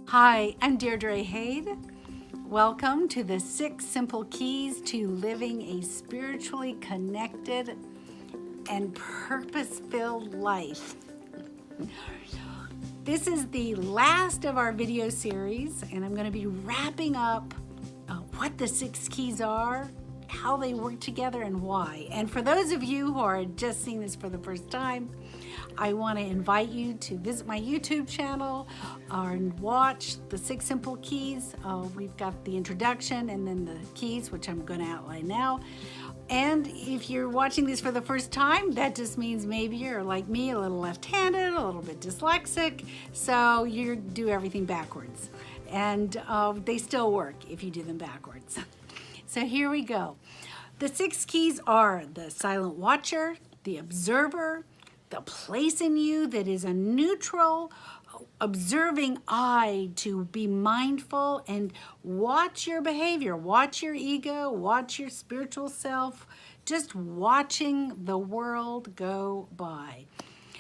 Hi, I'm Deirdre Hade. Welcome to the 6 Simple Keys to Living a Spiritually Connected and Purpose-Filled Life. This is the last of our video series, and I'm going to be wrapping up what the 6 keys are, how they work together, and why. And for those of you who are just seeing this for the first time, I want to invite you to visit my YouTube channel and watch the 6 Simple Keys. We've got the introduction and then the keys, which I'm going to outline now. And if you're watching this for the first time, that just means maybe you're like me, a little left-handed, a little bit dyslexic, so you do everything backwards. And they still work if you do them backwards. So here we go. The 6 keys are the silent watcher, the observer, the place in you that is a neutral, observing eye to be mindful and watch your behavior, watch your ego, watch your spiritual self, just watching the world go by.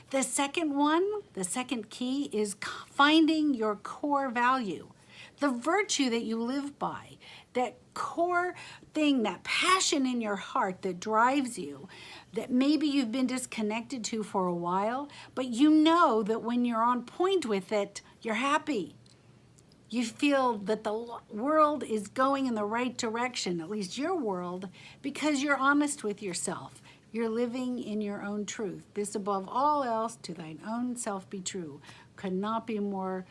The second one, the second key is finding your core value, the virtue that you live by, that core thing, that passion in your heart that drives you, that maybe you've been disconnected to for a while, but you know that when you're on point with it, you're happy. You feel that the world is going in the right direction, at least your world, because you're honest with yourself. You're living in your own truth. This above all else, to thine own self be true, could not be more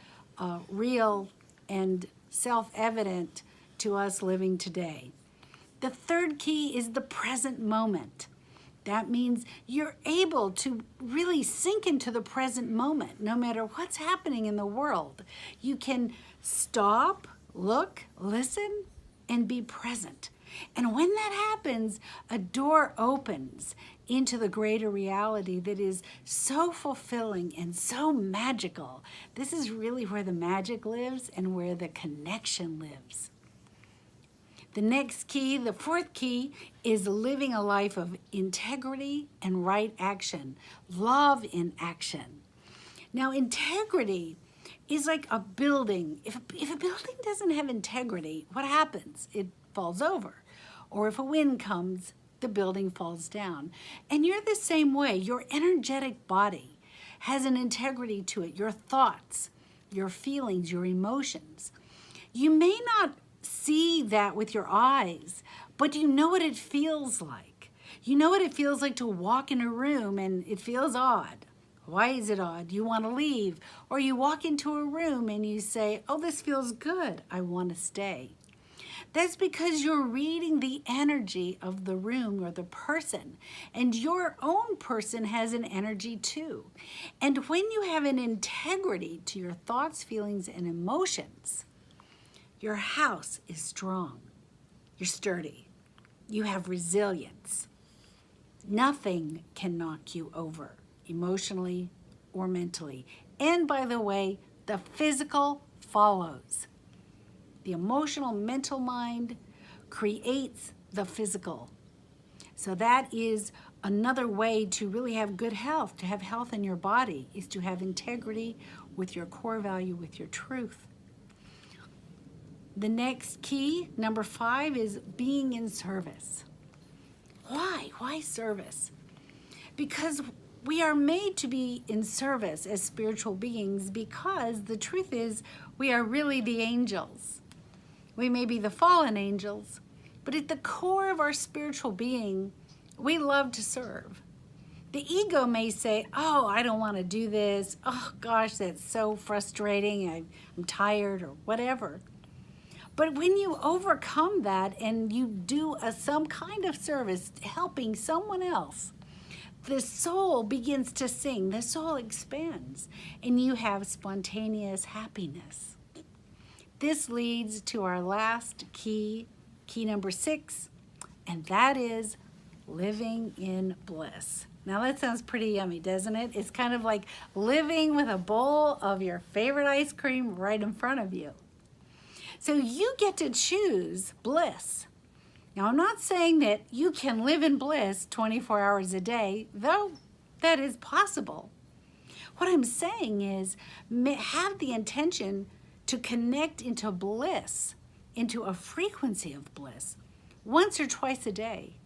real and self-evident to us living today. The third key is the present moment. That means you're able to really sink into the present moment, no matter what's happening in the world. You can stop, look, listen, and be present. And when that happens, a door opens into the greater reality that is so fulfilling and so magical. This is really where the magic lives and where the connection lives. The next key, the fourth key, is living a life of integrity and right action, love in action. Now, integrity is like a building. If a building doesn't have integrity, what happens? It falls over. Or if a wind comes, the building falls down. And you're the same way. Your energetic body has an integrity to it. Your thoughts, your feelings, your emotions. You may not see that with your eyes, but you know what it feels like. You know what it feels like to walk in a room and it feels odd. Why is it odd? You want to leave. Or you walk into a room and you say, oh, this feels good. I want to stay. That's because you're reading the energy of the room or the person. And your own person has an energy too. And when you have an integrity to your thoughts, feelings, and emotions, your house is strong. You're sturdy. You have resilience. Nothing can knock you over, emotionally or mentally. And by the way, the physical follows. The emotional, mental mind creates the physical. So that is another way to really have good health, to have health in your body, is to have integrity with your core value, with your truth. The next key, number 5, is being in service. Why? Why service? Because we are made to be in service as spiritual beings, because the truth is we are really the angels. We may be the fallen angels, but at the core of our spiritual being, we love to serve. The ego may say, oh, I don't want to do this. Oh, gosh, that's so frustrating. I'm tired or whatever. But when you overcome that and you do some kind of service helping someone else, the soul begins to sing, the soul expands, and you have spontaneous happiness. This leads to our last key, key number 6, and that is living in bliss. Now that sounds pretty yummy, doesn't it? It's kind of like living with a bowl of your favorite ice cream right in front of you. So you get to choose bliss. Now, I'm not saying that you can live in bliss 24 hours a day, though that is possible. What I'm saying is have the intention to connect into bliss, into a frequency of bliss, once or twice a day,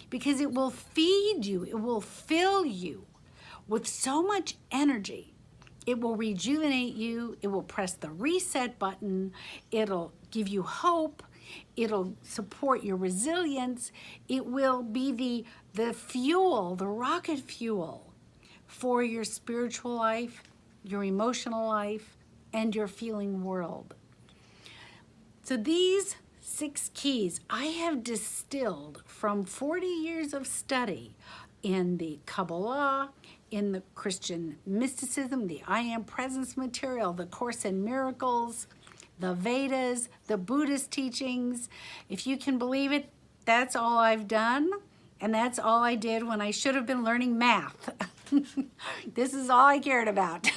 because it will feed you, it will fill you with so much energy. It will rejuvenate you, it will press the reset button, it'll give you hope, it'll support your resilience, it will be the fuel, the rocket fuel for your spiritual life, your emotional life, and your feeling world. So these 6 keys I have distilled from 40 years of study in the Kabbalah, in the Christian mysticism, the I Am Presence material, the Course in Miracles, the Vedas, the Buddhist teachings. If you can believe it, that's all I've done, and that's all I did when I should have been learning math. This is all I cared about.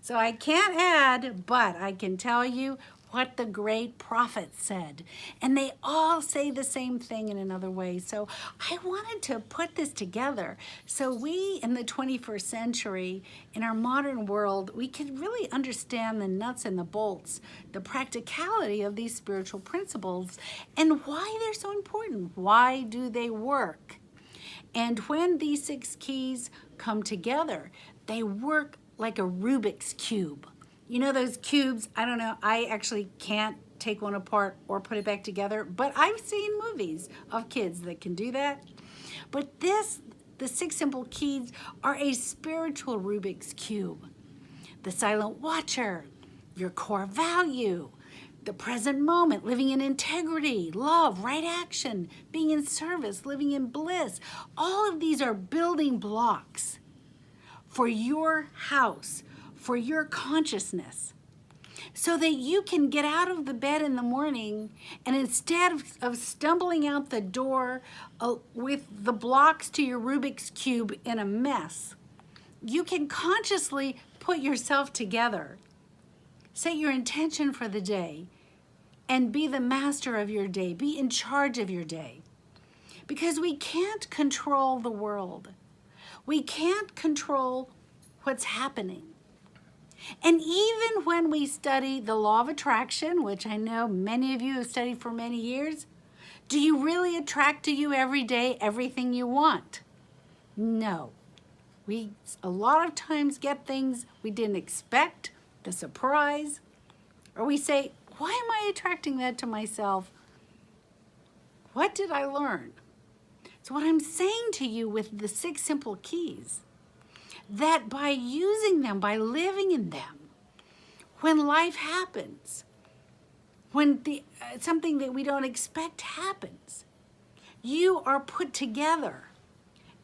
So I can't add, but I can tell you what the great prophets said. And they all say the same thing in another way. So I wanted to put this together so we in the 21st century, in our modern world, we could really understand the nuts and the bolts, the practicality of these spiritual principles and why they're so important. Why do they work? And when these 6 keys come together, they work like a Rubik's Cube. You know those cubes? I don't know, I actually can't take one apart or put it back together, but I've seen movies of kids that can do that. But the 6 simple keys are a spiritual Rubik's Cube. The silent watcher, your core value, the present moment, living in integrity, love, right action, being in service, living in bliss. All of these are building blocks for your house, for your consciousness, so that you can get out of the bed in the morning and instead of stumbling out the door with the blocks to your Rubik's Cube in a mess, you can consciously put yourself together, set your intention for the day, and be the master of your day, be in charge of your day. Because we can't control the world. We can't control what's happening. And even when we study the law of attraction, which I know many of you have studied for many years, do you really attract to you every day everything you want? No. We a lot of times get things we didn't expect, the surprise, or we say, why am I attracting that to myself? What did I learn? So what I'm saying to you with the 6 simple keys, that by using them, by living in them, when life happens, when something that we don't expect happens, you are put together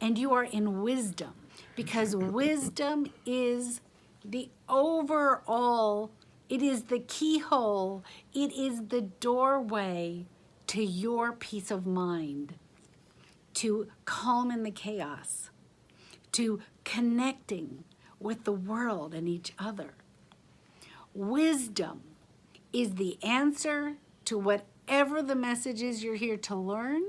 and you are in wisdom, because wisdom is the overall, it is the keyhole, it is the doorway to your peace of mind, to calm in the chaos, to connecting with the world and each other. Wisdom is the answer to whatever the message is you're here to learn,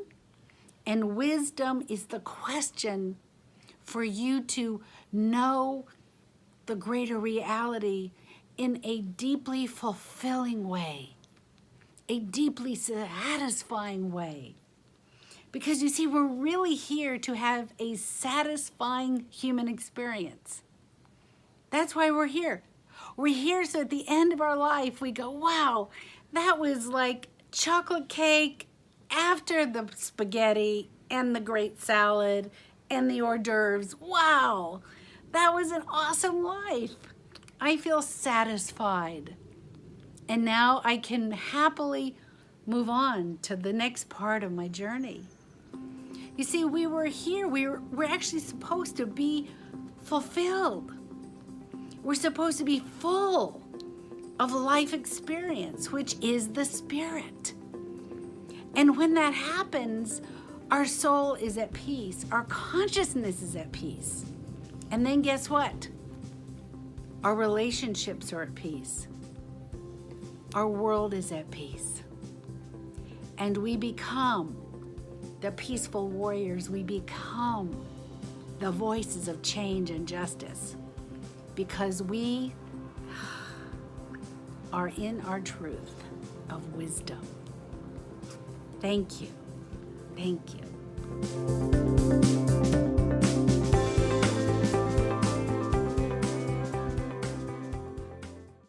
and wisdom is the question for you to know the greater reality in a deeply fulfilling way, a deeply satisfying way. Because you see, we're really here to have a satisfying human experience. That's why we're here. We're here so at the end of our life, we go, wow, that was like chocolate cake after the spaghetti and the great salad and the hors d'oeuvres. Wow, that was an awesome life. I feel satisfied. And now I can happily move on to the next part of my journey. You see, we were here, we're actually supposed to be fulfilled. We're supposed to be full of life experience, which is the spirit. And when that happens, our soul is at peace, our consciousness is at peace. And then guess what? Our relationships are at peace. Our world is at peace. And we become the peaceful warriors. We become the voices of change and justice, because we are in our truth of wisdom. Thank you. Thank you.